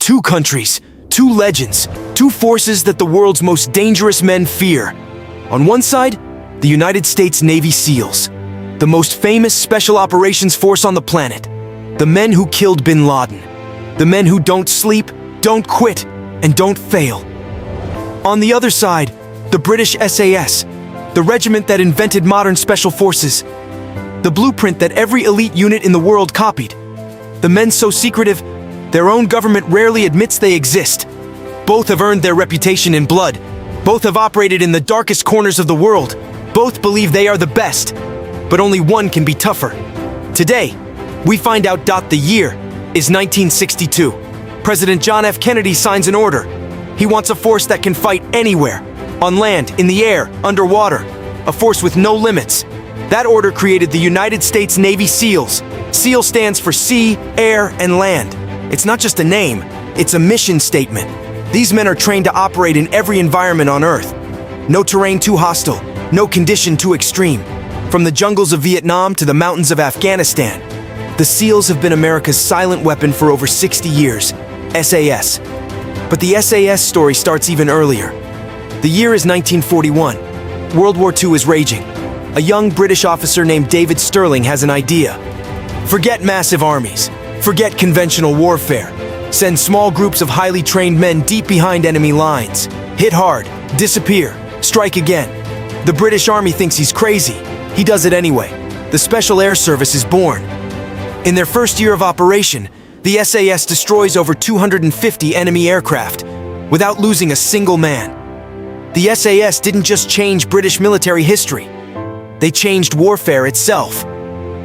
two countries, two legends, two forces that the world's most dangerous men fear. On one side, the United States Navy SEALs, the most famous special operations force on the planet. The men who killed bin Laden. The men who don't sleep, don't quit, and don't fail. On the other side, the British SAS, the regiment that invented modern special forces. The blueprint that every elite unit in the world copied. The men so secretive, their own government rarely admits they exist. Both have earned their reputation in blood. Both have operated in the darkest corners of the world. Both believe they are the best, but only one can be tougher. Today, we find out the year is 1962. President John F. Kennedy signs an order. He wants a force that can fight anywhere, on land, in the air, underwater, a force with no limits. That order created the United States Navy SEALs. SEAL stands for sea, air, and land. It's not just a name, it's a mission statement. These men are trained to operate in every environment on Earth. No terrain too hostile, no condition too extreme. From the jungles of Vietnam to the mountains of Afghanistan, the SEALs have been America's silent weapon for over 60 years, SAS. But the SAS story starts even earlier. The year is 1941. World War II is raging. A young British officer named David Sterling has an idea. Forget massive armies. Forget conventional warfare. Send small groups of highly trained men deep behind enemy lines. Hit hard, disappear, strike again. The British Army thinks he's crazy. He does it anyway. The Special Air Service is born. In their first year of operation, the SAS destroys over 250 enemy aircraft without losing a single man. The SAS didn't just change British military history. They changed warfare itself.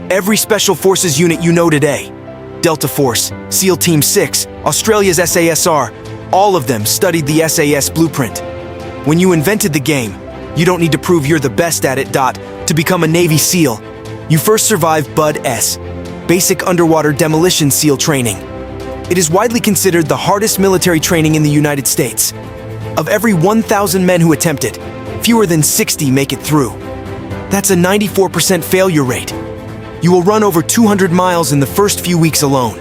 Every Special Forces unit you know today, Delta Force, SEAL Team 6, Australia's SASR, all of them studied the SAS blueprint. When you invented the game, you don't need to prove you're the best at it. To become a Navy SEAL, you first survive BUD-S, Basic Underwater Demolition SEAL Training. It is widely considered the hardest military training in the United States. Of every 1,000 men who attempt it, fewer than 60 make it through. That's a 94% failure rate. You will run over 200 miles in the first few weeks alone.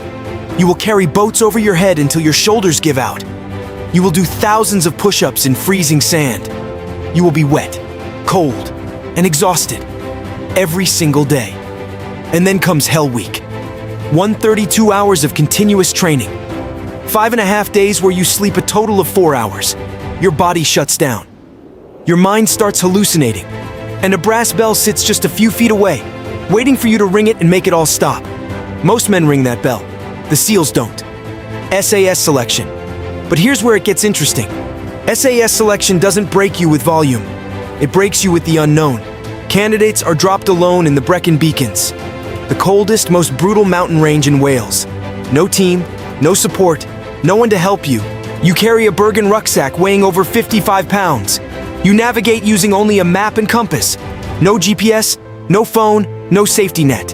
You will carry boats over your head until your shoulders give out. You will do thousands of push-ups in freezing sand. You will be wet, cold, and exhausted every single day. And then comes Hell Week. 132 hours of continuous training. 5.5 days where you sleep a total of 4 hours. Your body shuts down. Your mind starts hallucinating. And a brass bell sits just a few feet away, waiting for you to ring it and make it all stop. Most men ring that bell. The SEALs don't. SAS selection. But here's where it gets interesting. SAS selection doesn't break you with volume. It breaks you with the unknown. Candidates are dropped alone in the Brecon Beacons, the coldest, most brutal mountain range in Wales. No team, no support, no one to help you. You carry a Bergen rucksack weighing over 55 pounds. You navigate using only a map and compass. No GPS, no phone, no safety net.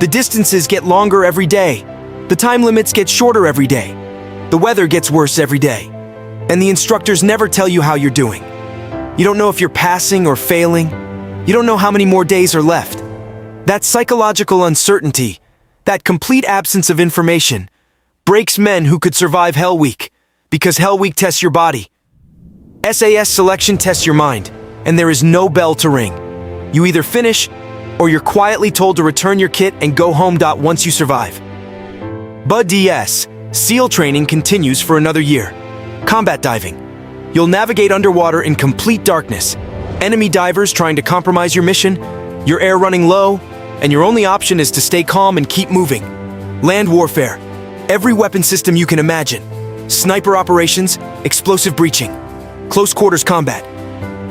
The distances get longer every day. The time limits get shorter every day. The weather gets worse every day. And the instructors never tell you how you're doing. You don't know if you're passing or failing. You don't know how many more days are left. That psychological uncertainty, that complete absence of information, breaks men who could survive Hell Week, because Hell Week tests your body. SAS selection tests your mind, and there is no bell to ring. You either finish, or you're quietly told to return your kit and go home. Once you survive. BUD-S, SEAL training continues for another year. Combat diving. You'll navigate underwater in complete darkness. Enemy divers trying to compromise your mission, your air running low, and your only option is to stay calm and keep moving. Land warfare. Every weapon system you can imagine. Sniper operations, explosive breaching, close quarters combat.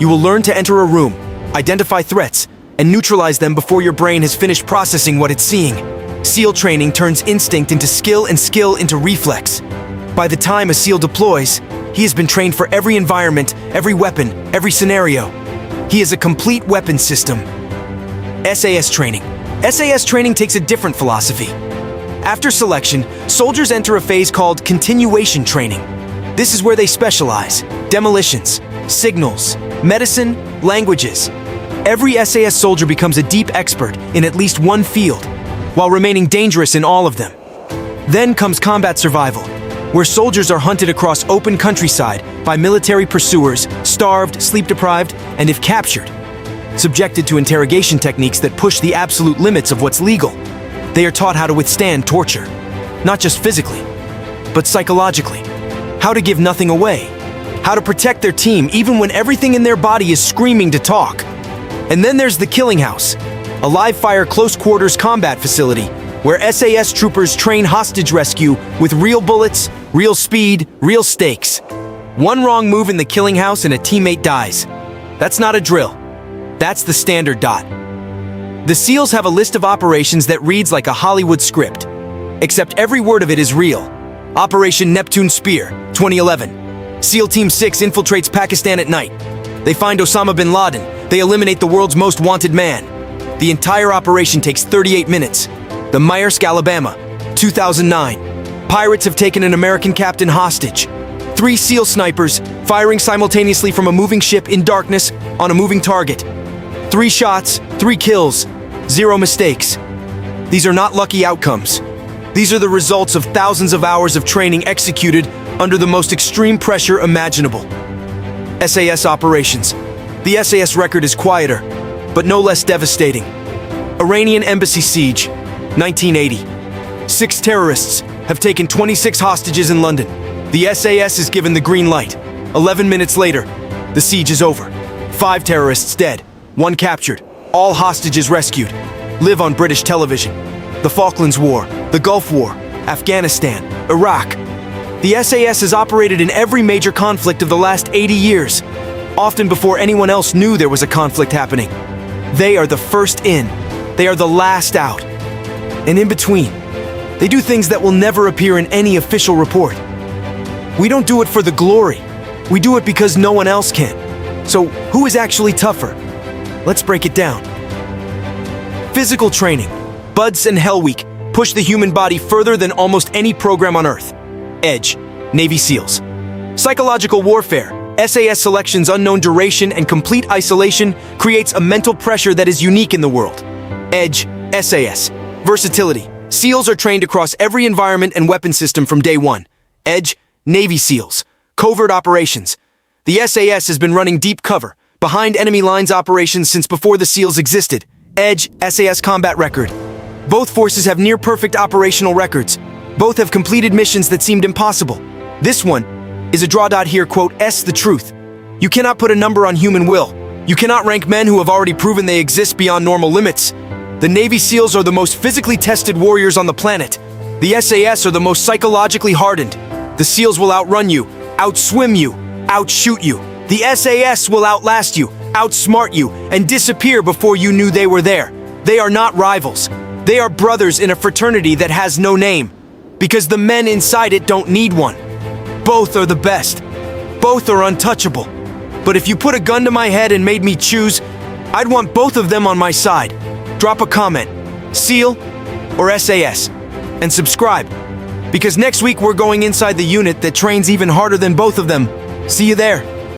You will learn to enter a room, identify threats, and neutralize them before your brain has finished processing what it's seeing. SEAL training turns instinct into skill and skill into reflex. By the time a SEAL deploys, he has been trained for every environment, every weapon, every scenario. He is a complete weapons system. SAS training. SAS training takes a different philosophy. After selection, soldiers enter a phase called continuation training. This is where they specialize. Demolitions, signals, medicine, languages. Every SAS soldier becomes a deep expert in at least one field, while remaining dangerous in all of them. Then comes combat survival. where soldiers are hunted across open countryside by military pursuers, starved, sleep-deprived, and if captured, subjected to interrogation techniques that push the absolute limits of what's legal. They are taught how to withstand torture, not just physically, but psychologically. How to give nothing away. How to protect their team even when everything in their body is screaming to talk. And then there's the Killing House, a live-fire close-quarters combat facility where SAS troopers train hostage rescue with real bullets, real speed, real stakes. One wrong move in the Killing House and a teammate dies. That's not a drill. That's the standard dot. The SEALs have a list of operations that reads like a Hollywood script, except every word of it is real. Operation Neptune Spear, 2011. SEAL Team 6 infiltrates Pakistan at night. They find Osama bin Laden. They eliminate the world's most wanted man. The entire operation takes 38 minutes. The Maersk, Alabama, 2009. Pirates have taken an American captain hostage. 3 SEAL snipers firing simultaneously from a moving ship in darkness on a moving target. 3 shots, 3 kills, 0 mistakes. These are not lucky outcomes. These are the results of thousands of hours of training executed under the most extreme pressure imaginable. SAS operations. The SAS record is quieter, but no less devastating. Iranian embassy siege, 1980. 6 terrorists have taken 26 hostages in London. The SAS is given the green light. 11 minutes later, the siege is over. 5 terrorists dead, 1 captured, all hostages rescued. Live on British television. The Falklands War, the Gulf War, Afghanistan, Iraq. The SAS has operated in every major conflict of the last 80 years, often before anyone else knew there was a conflict happening. They are the first in. They are the last out. And in between, they do things that will never appear in any official report. We don't do it for the glory. We do it because no one else can. So who is actually tougher? Let's break it down. Physical training. Buds and Hell Week push the human body further than almost any program on Earth. Edge, Navy SEALs. Psychological warfare. SAS selection's unknown duration and complete isolation creates a mental pressure that is unique in the world. Edge, SAS. Versatility. SEALs are trained across every environment and weapon system from day one. Edge, Navy SEALs. Covert operations. The SAS has been running deep cover, behind enemy lines operations since before the SEALs existed. Edge, SAS combat record. Both forces have near-perfect operational records. Both have completed missions that seemed impossible. This one is a draw dot here, quote, S the truth. You cannot put a number on human will. You cannot rank men who have already proven they exist beyond normal limits. The Navy SEALs are the most physically tested warriors on the planet. The SAS are the most psychologically hardened. The SEALs will outrun you, outswim you, outshoot you. The SAS will outlast you, outsmart you, and disappear before you knew they were there. They are not rivals. They are brothers in a fraternity that has no name, because the men inside it don't need one. Both are the best. Both are untouchable. But if you put a gun to my head and made me choose, I'd want both of them on my side. Drop a comment, SEAL or SAS, and subscribe, because next week we're going inside the unit that trains even harder than both of them. See you there.